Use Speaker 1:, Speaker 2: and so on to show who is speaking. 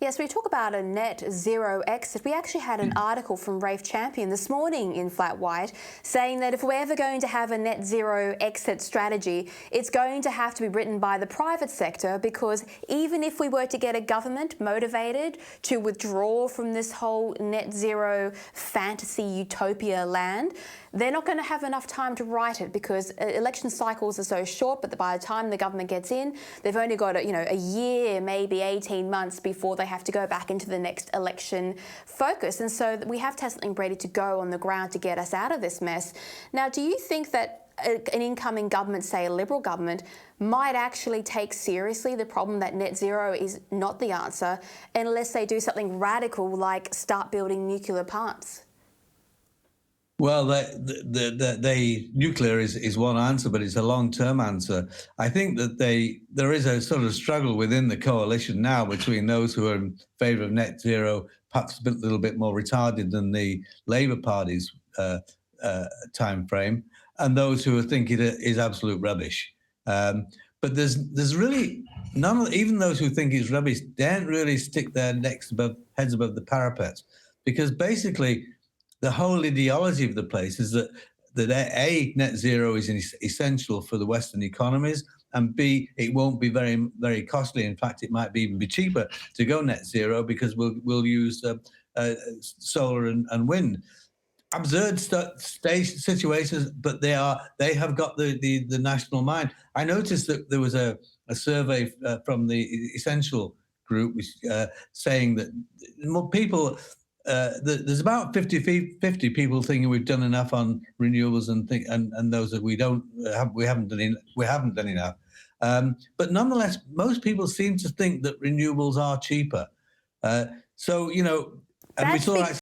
Speaker 1: Yes, we talk about a net zero exit. We actually had an article from Rafe Champion this morning in Flat White saying that if we're ever going to have a net zero exit strategy, it's going to have to be written by the private sector, because even if we were to get a government motivated to withdraw from this whole net zero fantasy utopia land, they're not going to have enough time to write it, because election cycles are so short, but by the time the government gets in, they've only got a year, maybe 18 months before they have to go back into the next election focus. And so we have to have something ready to go on the ground to get us out of this mess. Now, do you think that an incoming government, say a Liberal government, might actually take seriously the problem that net zero is not the answer unless they do something radical like start building nuclear plants?
Speaker 2: Well, the nuclear is one answer, but it's a long-term answer. I think that there is a sort of struggle within the coalition now between those who are in favour of net zero, perhaps a little bit more retarded than the Labour Party's time frame, and those who are thinking it is absolute rubbish. But there's really even those who think it's rubbish daren't really stick their heads above the parapet, because basically the whole ideology of the place is that A, net zero is essential for the Western economies, and B, it won't be very, very costly. In fact, it might even be cheaper to go net zero because we'll use solar and wind. Absurd situations, but they have got the national mind. I noticed that there was a survey from the Essential Group saying that more people. There's about 50-50 people thinking we've done enough on renewables and those that we haven't done enough. But nonetheless, most people seem to think that renewables are cheaper. And we saw